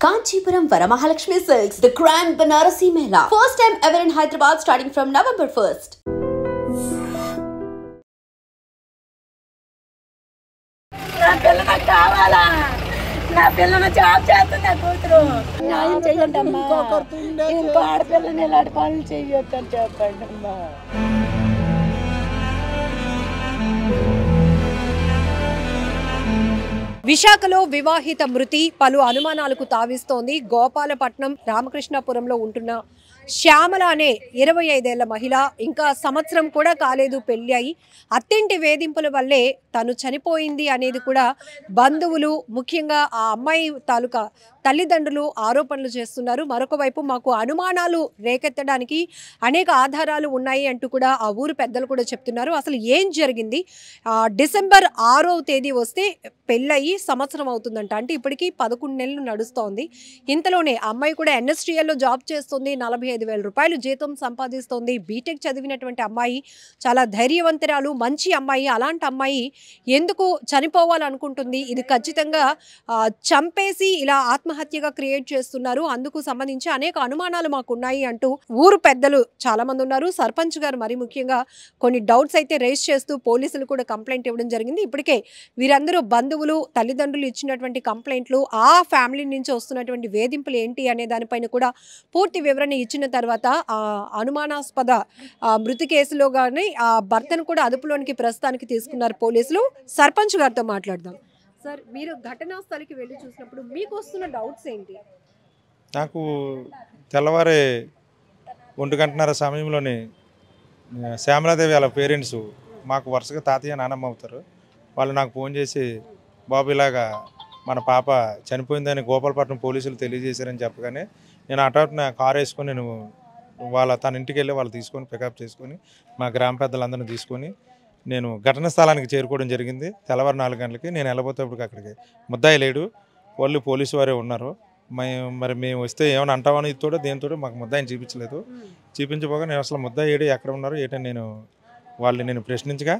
Kanchipuram Varamahalakshmi Silks, the Grand Banarasi Mela. First time ever in Hyderabad starting from November 1st. నా పిల్లల job చేస్తున్నా కూతురు న్యాయం చెయ్యండి అమ్మా ఇంకో ఆడపిల్లని ఇలాంటి పనులు చెయ్యొద్దని చెప్పండి అమ్మా. విశాఖలో వివాహిత మృతి పలు అనుమానాలకు తావిస్తోంది. గోపాలపట్నం రామకృష్ణాపురంలో ఉంటున్న శ్యామల అనే 25 ఏళ్ల మహిళ ఇంకా సంవత్సరం కూడా కాలేదు పెళ్లి అయి అత్తింటి వేధింపుల వల్లే తను చనిపోయింది అనేది కూడా బంధువులు ముఖ్యంగా ఆ అమ్మాయి తాలూకా తల్లిదండ్రులు ఆరోపణలు చేస్తున్నారు. మరొక వైపు మాకు అనుమానాలు రేకెత్తడానికి అనేక ఆధారాలు ఉన్నాయి అంటూ కూడా ఆ ఊరు పెద్దలు కూడా చెప్తున్నారు. అసలు ఏం జరిగింది? డిసెంబర్ 6వ తేదీ వస్తే పెళ్ళయి సంవత్సరం అవుతుందంట. అంటే ఇప్పటికీ 11 నెలలు నడుస్తోంది. ఇంతలోనే అమ్మాయి కూడా NSTLలో జాబ్ చేస్తుంది. 45,000 రూపాయలు జీతం సంపాదిస్తోంది. బీటెక్ చదివినటువంటి అమ్మాయి, చాలా ధైర్యవంతురాలు, మంచి అమ్మాయి. అలాంటి అమ్మాయి ఎందుకు చనిపోవాలనుకుంటుంది? ఇది ఖచ్చితంగా చంపేసి ఇలా ఆత్మహత్యగా క్రియేట్ చేస్తున్నారు. అందుకు సంబంధించి అనేక అనుమానాలు మాకున్నాయి అంటూ ఊరు పెద్దలు చాలా మంది ఉన్నారు. సర్పంచ్ గారు మరి ముఖ్యంగా కొన్ని డౌట్స్ అయితే రేస్ చేస్తూ పోలీసులు కూడా కంప్లైంట్ ఇవ్వడం జరిగింది. ఇప్పటికే వీరందరూ బంధువులు, తల్లిదండ్రులు ఇచ్చినటువంటి కంప్లైంట్లు, ఆ ఫ్యామిలీ నుంచి వస్తున్నటువంటి వేధింపులు ఏంటి అనే దానిపైన కూడా పూర్తి వివరణ ఇచ్చిన తర్వాత అనుమానాస్పద మృతి కేసులో కానీ ఆ భర్తను కూడా అదుపులోనికి ప్రస్తుతానికి తీసుకున్నారు పోలీసులు. సర్పంచ్ గారితో మాట్లాడదాం. సార్, మీరు ఘటనా స్థలికి వెళ్ళి చూసినప్పుడు మీకు వస్తున్న డౌట్స్ ఏంటి? నాకు తెల్లవారే 1:30 సమయంలోనే శ్యామలాదేవి వాళ్ళ పేరెంట్స్ మాకు వరుసగా తాతయ్య నానమ్మ అవుతారు. వాళ్ళు నాకు ఫోన్ చేసి, బాబు ఇలాగా మన పాప చనిపోయిందని గోపాలపట్నం పోలీసులు తెలియజేశారని చెప్పగానే నేను అటాట్న కారు వేసుకొని నేను తన ఇంటికి వెళ్ళి వాళ్ళు తీసుకొని పికప్ చేసుకొని మా గ్రామ పెద్దలందరినీ తీసుకొని నేను ఘటన స్థలానికి చేరుకోవడం జరిగింది. తెల్లవారు 4 గంటలకి నేను వెళ్ళబోతేప్పటికి అక్కడికి ముద్దాయి లేడు, వాళ్ళు పోలీసు వారే ఉన్నారు. మరి మేము వస్తే ఏమైనా అంటామని ఇతోడో దేనితోడో మాకు ముద్దాయిని చూపించలేదు. చూపించబోగా నేను అసలు ముద్దాయి ఏడు ఎక్కడ ఉన్నారు ఏంటని నేను ప్రశ్నించగా,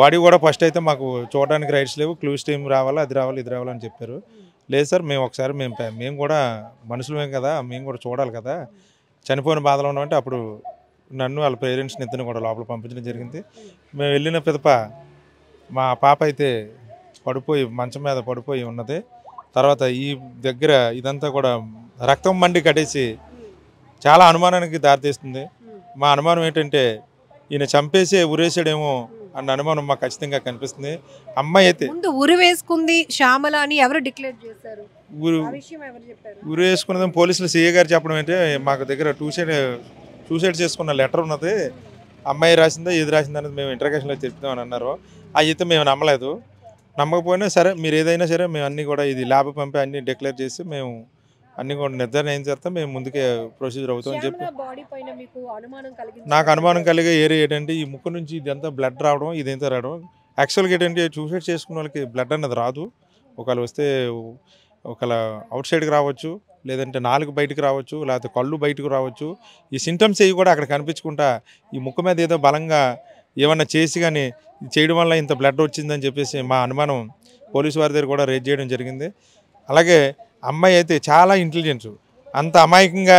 బాడీ కూడా ఫస్ట్ అయితే మాకు చూడడానికి రైట్స్ లేవు, క్లూస్ టీమ్ రావాలి, అది రావాలి, ఇది రావాలి అని చెప్పారు. లేదు సార్, మేము ఒకసారి మేము కూడా మనుషులమే కదా, మేము కూడా చూడాలి కదా, చనిపోయిన బాధలో ఉన్నామంటే అప్పుడు నన్ను వాళ్ళ పేరెంట్స్ని ఇద్దరిని కూడా లోపల పంపించడం జరిగింది. మేము వెళ్ళిన పిదప మా పాప అయితే మంచం మీద పడిపోయి ఉన్నది. తర్వాత ఈ దగ్గర ఇదంతా కూడా రక్తం మండి కట్టేసి చాలా అనుమానానికి దారితీస్తుంది. మా అనుమానం ఏంటంటే ఈయన చంపేసి ఉరేసాడేమో అన్న అనుమానం మాకు ఖచ్చితంగా కనిపిస్తుంది. అమ్మాయి అయితే ఉరి వేసుకుంది శ్యామల అని ఎవరు డిక్లేర్ చేశారు? ఉరి వేసుకున్నది పోలీసులు CA గారు చెప్పడం ఏంటంటే మాకు దగ్గర సూసైడ్ చేసుకున్న లెటర్ ఉన్నది, అమ్మాయి రాసిందా ఏది రాసిందా అనేది మేము ఇంటర్గేషన్లో తెలుపుతామని అన్నారు. అయితే మేము నమ్మలేదు. నమ్మకపోయినా సరే మీరు ఏదైనా సరే మేము అన్నీ కూడా ఇది ల్యాబ్ పంపి అన్నీ డిక్లేర్ చేసి మేము అన్నీ కూడా నిర్ధారణ అయిన తర్వాత మేము ముందుకే ప్రొసీజర్ అవుతామని చెప్పి నాకు అనుమానం కలిగే ఏరియా ఏంటంటే ఈ ముక్కు నుంచి ఇదంతా బ్లడ్ రావడం, ఇదంతా రావడం. యాక్చువల్గా ఏంటంటే సూసైడ్ చేసుకున్న వాళ్ళకి బ్లడ్ అన్నది రాదు. ఒకవేళ వస్తే ఒకవేళ అవుట్ సైడ్కి రావచ్చు, లేదంటే నాలుగు బయటకు రావచ్చు, లేకపోతే కళ్ళు బయటకు రావచ్చు. ఈ సింటమ్స్ అవి కూడా అక్కడ కనిపించకుండా ఈ ముక్కు మీద ఏదో బలంగా ఏమన్నా చేసి కానీ చేయడం వల్ల ఇంత బ్లడ్ వచ్చిందని చెప్పేసి మా అనుమానం పోలీసు వారి దగ్గర కూడా రేజ్ చేయడం జరిగింది. అలాగే అమ్మాయి అయితే చాలా ఇంటెలిజెన్స్, అంత అమాయకంగా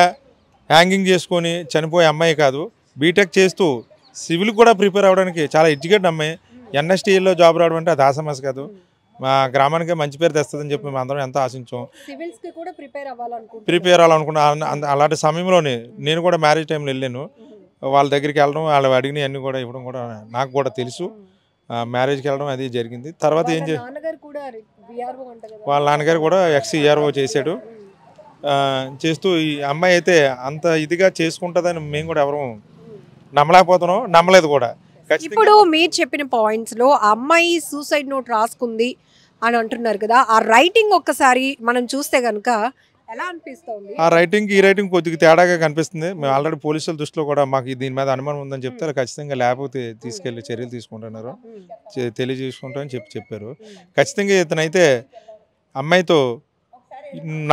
హ్యాంగింగ్ చేసుకొని చనిపోయే అమ్మాయి కాదు. బీటెక్ చేస్తూ సివిల్ కూడా ప్రిపేర్ అవ్వడానికి చాలా ఎడ్యుకేటెడ్ అమ్మాయి. NSTLలో జాబ్ రావడం అంటే అది ఆసమస్ కాదు. మా గ్రామానికి మంచి పేరు తెస్తుందని చెప్పి మేము అందరం ఎంతో ఆశించాం. ప్రిపేర్ అవ్వాలనుకున్నా. అలాంటి సమయంలోనే నేను కూడా మ్యారేజ్ టైంలో వెళ్ళాను. వాళ్ళ దగ్గరికి వెళ్ళడం, వాళ్ళు అడిగినవి అన్నీ కూడా ఇవ్వడం కూడా నాకు కూడా తెలుసు. మ్యారేజ్కి వెళ్ళడం అది జరిగింది. తర్వాత ఏం వాళ్ళ నాన్నగారు కూడా ex-ERO చేశాడు. చేస్తూ ఈ అమ్మాయి అయితే అంత ఇదిగా చేసుకుంటుందని మేము కూడా ఎవరు నమ్మలేకపోతున్నాం, నమ్మలేదు కూడా. ఇప్పుడు మీరు చెప్పిన పాయింట్స్ లో అమ్మాయి సూసైడ్ నోట్ రాసుకుంది అని అంటున్నారు కదా, ఆ రైటింగ్ ఒక్కసారి మనం చూస్తే కనుక ఎలా అనిపిస్తుంది? ఆ రైటింగ్ ఈ రైటింగ్ కొద్దిగా తేడాగా కనిపిస్తుంది. మేము ఆల్రెడీ పోలీసుల దృష్టిలో కూడా మాకు దీని మీద అనుమానం ఉందని చెప్తే ఖచ్చితంగా ల్యాబ్ తీసుకెళ్లి చర్యలు తీసుకుంటున్నారు, తెలియజేసుకుంటామని చెప్పారు. ఖచ్చితంగా ఇతనైతే అమ్మాయితో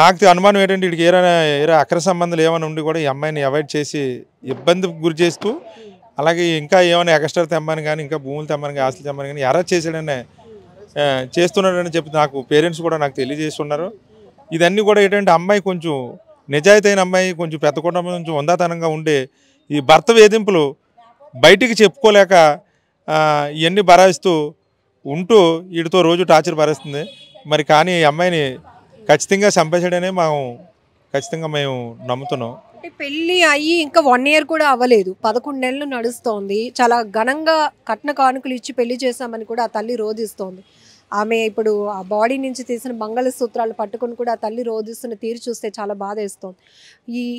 నాకు అనుమానం ఏంటంటే వీడికి ఏరే అక్ర సంబంధాలు ఏమైనా ఉండి కూడా ఈ అమ్మాయిని అవాయిడ్ చేసి ఇబ్బందికి గురి చేస్తూ, అలాగే ఇంకా ఏమైనా ఎక్స్ట్రా తెమ్మని కానీ, ఇంకా భూములు తెమ్మని కానీ, ఆస్తులు తెమ్మని కానీ ఎరా చేసాడనే చేస్తున్నాడని చెప్పి నాకు పేరెంట్స్ కూడా నాకు తెలియజేస్తున్నారు. ఇదన్నీ కూడా ఏంటంటే అమ్మాయి కొంచెం నిజాయితీ అయిన అమ్మాయి, కొంచెం పెద్ద కుటుంబం నుంచి వందాతనంగా ఉండే ఈ భర్త వేధింపులు బయటికి చెప్పుకోలేక ఇవన్నీ భరాయిస్తూ ఉంటూ వీటితో రోజు టార్చర్ భరిస్తుంది. మరి కానీ ఈ అమ్మాయిని ఖచ్చితంగా చంపేసాడనే ఖచ్చితంగా మేము నమ్ముతున్నాం. అంటే పెళ్ళి అయ్యి ఇంకా 1 year కూడా అవ్వలేదు, 11 నెలలు నడుస్తోంది. చాలా ఘనంగా కట్న కానుకలు ఇచ్చి పెళ్లి చేశామని కూడా ఆ తల్లి రోధిస్తోంది. ఆమె ఇప్పుడు ఆ బాడీ నుంచి తీసిన మంగళసూత్రాలు పట్టుకొని కూడా ఆ తల్లి రోధిస్తున్న తీరు చూస్తే చాలా బాధ వేస్తోంది.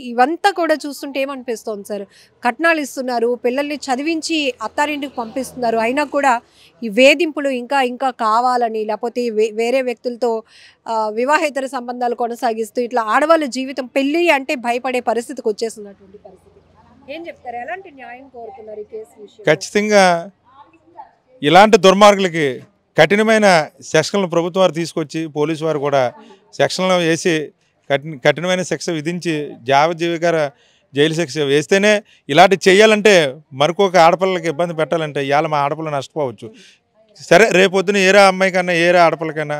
ఇవంతా కూడా చూస్తుంటే ఏమనిపిస్తోంది సార్? కట్నాలు ఇస్తున్నారు, పిల్లల్ని చదివించి అత్తారింటికి పంపిస్తున్నారు, అయినా కూడా ఈ వేధింపులు ఇంకా ఇంకా కావాలని, లేకపోతే వేరే వ్యక్తులతో వివాహేతర సంబంధాలు కొనసాగిస్తూ ఇట్లా ఆడవాళ్ళ జీవితం పెళ్ళి అంటే భయపడే పరిస్థితికి వచ్చేసినటువంటి పరిస్థితి. ఏం చెప్తారు? ఎలాంటి న్యాయం కోరుతున్నారు ఈ కేసు విషయం? ఖచ్చితంగా ఇలాంటి దుర్మార్గులకి కఠినమైన సెక్షన్లు ప్రభుత్వం వారు తీసుకొచ్చి, పోలీసు వారు కూడా సెక్షన్లు వేసి కఠినమైన శిక్ష విధించి యావజ్జీవికర జైలు శిక్ష వేస్తేనే ఇలాంటి చేయాలంటే మరికొక ఆడపిల్లలకి ఇబ్బంది పెట్టాలంటే ఇవాళ మా ఆడపిల్ల నష్టపోవచ్చు. సరే రేపొద్దున ఏరే అమ్మాయికన్నా ఏరే ఆడపిల్లకైనా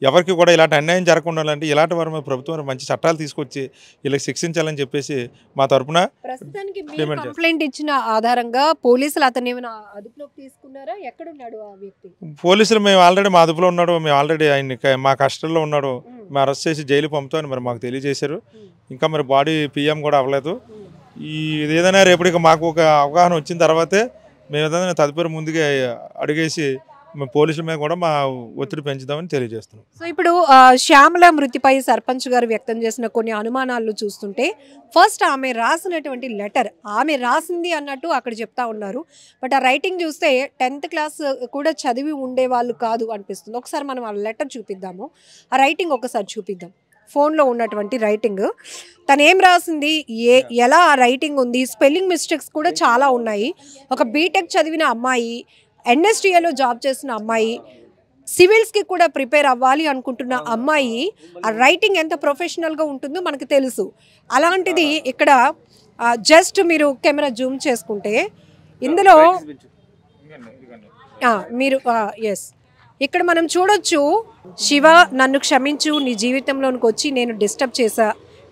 ఎవరికి కూడా ఇలాంటి అన్యాయం జరగకుండా ఉండాలంటే ఇలాంటి వారు ప్రభుత్వం మంచి చట్టాలు తీసుకొచ్చి వీళ్ళకి శిక్షించాలని చెప్పేసి మా తరఫున కంప్లైంట్ ఇచ్చిన ఆధారంగా పోలీసులు అతను ఏమైనా అదుపులోకి తీసుకున్నారా? ఎక్కడున్నాడు ఆ వ్యక్తి? పోలీసులు మేము ఆల్రెడీ మా అదుపులో ఉన్నాడు, మేము ఆల్రెడీ ఆయన్ని మా కస్టడీలో ఉన్నాడు, మేము అరెస్ట్ చేసి జైలు పంపుతామని మరి మాకు తెలియజేశారు. ఇంకా మరి బాడీ పిఎం కూడా అవ్వలేదు. ఇది ఏదైనా రేపటికి మాకు ఒక అవగాహన వచ్చిన తర్వాతే మేము ఏదైనా తదుపరి ముందుగా అడిగేసి పోలీసుల మీద కూడా మా ఒత్తిడి పెంచుదామని తెలియజేస్తున్నాం. సో ఇప్పుడు శ్యామల మృతిపై సర్పంచ్ గారు వ్యక్తం చేసిన కొన్ని అనుమానాలు చూస్తుంటే, ఫస్ట్ ఆమె రాసినటువంటి లెటర్ ఆమె రాసింది అన్నట్టు అక్కడ చెప్తా ఉన్నారు. బట్ ఆ రైటింగ్ చూస్తే 10th క్లాస్ కూడా చదివి ఉండే వాళ్ళు కాదు అనిపిస్తుంది. ఒకసారి మనం ఆ లెటర్ చూపిద్దాము, ఆ రైటింగ్ ఒకసారి చూపిద్దాం. ఫోన్లో ఉన్నటువంటి రైటింగ్ తను ఏం రాసింది, ఎలా ఆ రైటింగ్ ఉంది, స్పెల్లింగ్ మిస్టేక్స్ కూడా చాలా ఉన్నాయి. ఒక బీటెక్ చదివిన అమ్మాయి, NSTAలో జాబ్ చేసిన అమ్మాయి, సివిల్స్కి కూడా ప్రిపేర్ అవ్వాలి అనుకుంటున్న అమ్మాయి, ఆ రైటింగ్ ఎంత ప్రొఫెషనల్గా ఉంటుందో మనకు తెలుసు. అలాంటిది ఇక్కడ జస్ట్ మీరు కెమెరా జూమ్ చేసుకుంటే ఇందులో మీరు ఎస్ ఇక్కడ మనం చూడొచ్చు, శివ నన్ను క్షమించు, నీ జీవితంలోనికి వచ్చి నేను డిస్టర్బ్ చేశా,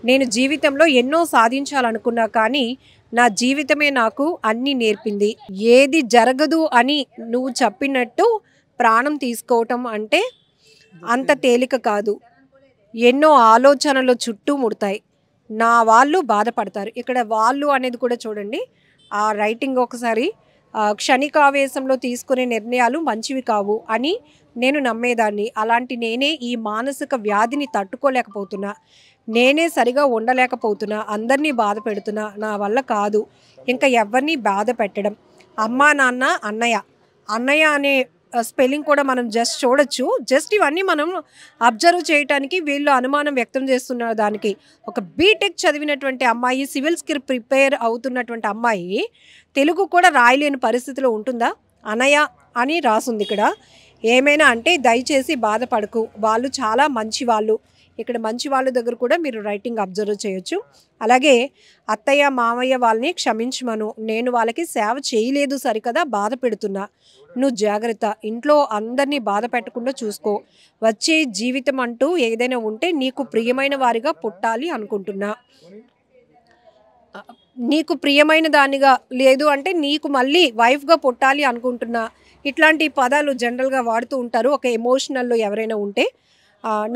నేను జీవితంలో ఎన్నో సాధించాలనుకున్నా కానీ నా జీవితమే నాకు అన్నీ నేర్పింది. ఏది జరగదు అని నువ్వు చెప్పినట్టు ప్రాణం తీసుకోవటం అంటే అంత తేలిక కాదు. ఎన్నో ఆలోచనలు చుట్టూ ముడతాయి, నా వాళ్ళు బాధపడతారు. ఇక్కడ వాళ్ళు అనేది కూడా చూడండి, ఆ రైటింగ్ ఒకసారి. క్షణికావేశంలో తీసుకునే నిర్ణయాలు మంచివి కావు అని నేను నమ్మేదాన్ని. అలాంటి నేనే ఈ మానసిక వ్యాధిని తట్టుకోలేకపోతున్నా, నేనే సరిగా ఉండలేకపోతున్నా, అందరినీ బాధ పెడుతున్నా, నా వల్ల కాదు ఇంకా ఎవరిని బాధ పెట్టడం. అమ్మా నాన్న అన్నయ్య అనే స్పెల్లింగ్ కూడా మనం జస్ట్ చూడొచ్చు. జస్ట్ ఇవన్నీ మనం అబ్జర్వ్ చేయడానికి వీళ్ళు అనుమానం వ్యక్తం చేస్తున్న దానికి, ఒక బీటెక్ చదివినటువంటి అమ్మాయి, సివిల్స్కి ప్రిపేర్ అవుతున్నటువంటి అమ్మాయి తెలుగు కూడా రాయలేని పరిస్థితిలో ఉంటుందా? అన్నయ్య అని రాసుంది ఇక్కడ. ఏమైనా అంటే దయచేసి బాధపడకు, వాళ్ళు చాలా మంచి వాళ్ళు. ఇక్కడ మంచి వాళ్ళ దగ్గర కూడా మీరు రైటింగ్ అబ్జర్వ్ చేయొచ్చు. అలాగే అత్తయ్య మామయ్య వాళ్ళని క్షమించమను, నేను వాళ్ళకి సేవ చేయలేదు సరికదా, బాధ పెడుతున్నా, నువ్వు జాగ్రత్త, ఇంట్లో అందరినీ బాధ పెట్టకుండా చూసుకో, వచ్చే జీవితం అంటూ ఏదైనా ఉంటే నీకు ప్రియమైన వారిగా పుట్టాలి అనుకుంటున్నా, నీకు ప్రియమైన దానిగా లేదు అంటే నీకు మళ్ళీ వైఫ్గా పుట్టాలి అనుకుంటున్నా. ఇట్లాంటి పదాలు జనరల్గా వాడుతూ ఉంటారు ఒక ఎమోషనల్లో ఎవరైనా ఉంటే.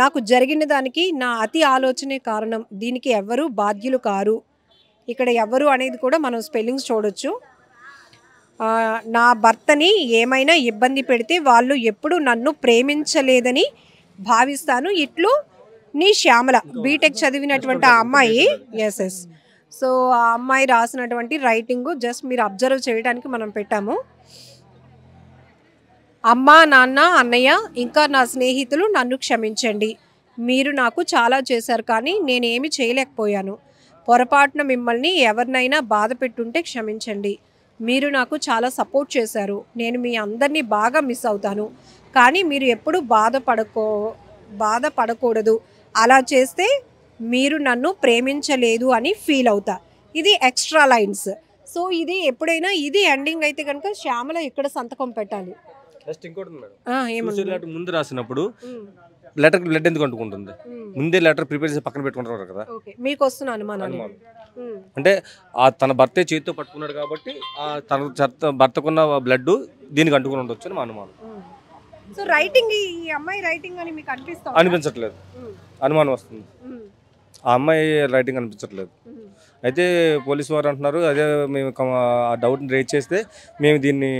నాకు జరిగిన దానికి నా అతి ఆలోచనే కారణం, దీనికి ఎవరు బాధ్యులు కారు. ఇక్కడ ఎవరు అనేది కూడా మనం స్పెల్లింగ్స్ చూడొచ్చు. నా భర్తని ఏమైనా ఇబ్బంది పెడితే వాళ్ళు ఎప్పుడు నన్ను ప్రేమించలేదని భావిస్తాను, ఇట్లు నీ శ్యామల. బీటెక్ చదివినటువంటి ఆ అమ్మాయి. ఎస్. సో ఆ అమ్మాయి రాసినటువంటి రైటింగ్ జస్ట్ మీరు అబ్జర్వ్ చేయడానికి మనం పెట్టాము. అమ్మా నాన్న అన్నయ్య ఇంకా నా స్నేహితులు నన్ను క్షమించండి, మీరు నాకు చాలా చేశారు కానీ నేనేమి చేయలేకపోయాను, పొరపాటున మిమ్మల్ని ఎవరినైనా బాధ పెట్టుంటే క్షమించండి, మీరు నాకు చాలా సపోర్ట్ చేశారు, నేను మీ అందరినీ బాగా మిస్ అవుతాను, కానీ మీరు ఎప్పుడు బాధపడకూడదు, అలా చేస్తే మీరు నన్ను ప్రేమించలేదు అని ఫీల్ అవుతా. ఇది ఎక్స్ట్రా లైన్స్. సో ఇది ఎప్పుడైనా ఇది ఎండింగ్ అయితే కనుక శ్యామల ఇక్కడ సంతకం పెట్టాలి. నెక్స్ట్ ఇంకోటి ఉంది మేడం, ముందు రాసినప్పుడు లెటర్కి బ్లడ్ ఎందుకు అంటుకుంటుంది? ముందే లెటర్ ప్రిపేర్ చేసి పక్కన పెట్టుకుంటారు కదా. మీకు వస్తున్న అనుమానాలు అంటే తన భర్తే చేతితో పట్టుకున్నాడు కాబట్టి తన భర్తకున్న బ్లడ్ దీనికి అంటుకుని ఉండొచ్చు అని మా అనుమానం. సో రైటింగ్ ఈ అమ్మాయి రైటింగ్ అని మీకు అనిపించట్లేదు, అనుమానం వస్తుంది. ఆ అమ్మాయి రైటింగ్ అనిపించట్లేదు. అయితే పోలీసు వారు అంటున్నారు అదే మేము ఆ డౌట్ని రేజ్ చేస్తే మేము దీన్ని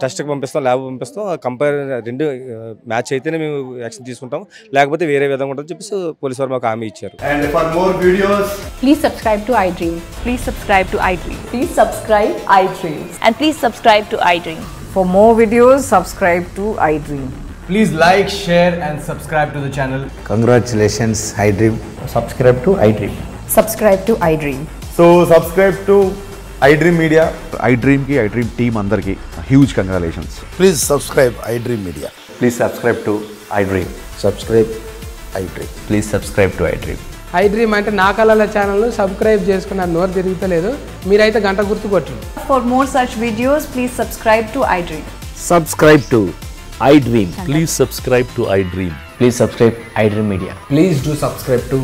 టెస్ట్కి పంపిస్తాం, ల్యాబ్ పంపిస్తాం, కంపేర్ రెండు మ్యాచ్ అయితేనే మేము యాక్షన్ తీసుకుంటాం, లేకపోతే వేరే విధంగా ఉంటుందని చెప్పేసి పోలీసు వారు మాకు హామీ ఇచ్చారు. And for more videos, please subscribe to iDream. Please subscribe to iDream. Please subscribe iDream. And please subscribe to iDream. For more videos, subscribe to iDream. please like, share and subscribe to the channel. Congratulations, iDream. Subscribe to iDream. Subscribe to iDream. So subscribe to iDream Media. iDream ki iDream team andarki huge congratulations. Please subscribe iDream Media. Please subscribe to iDream. Subscribe iDream. Please subscribe to iDream. iDream అంటే నా కళల channel subscribe చేసుకున్నారు, నోరు తిరుగుతలేదు, మీరైతే గంట గుర్తు కొట్టండి. For more such videos, please subscribe to iDream. Subscribe to iDream. Please subscribe to iDream. Please subscribe iDream Media. Please do subscribe to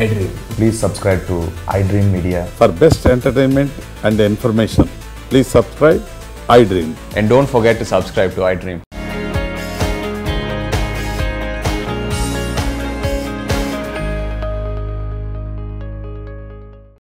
iDream. Please subscribe to iDream Media. For best entertainment and information, please subscribe iDream. And don't forget to subscribe to iDream.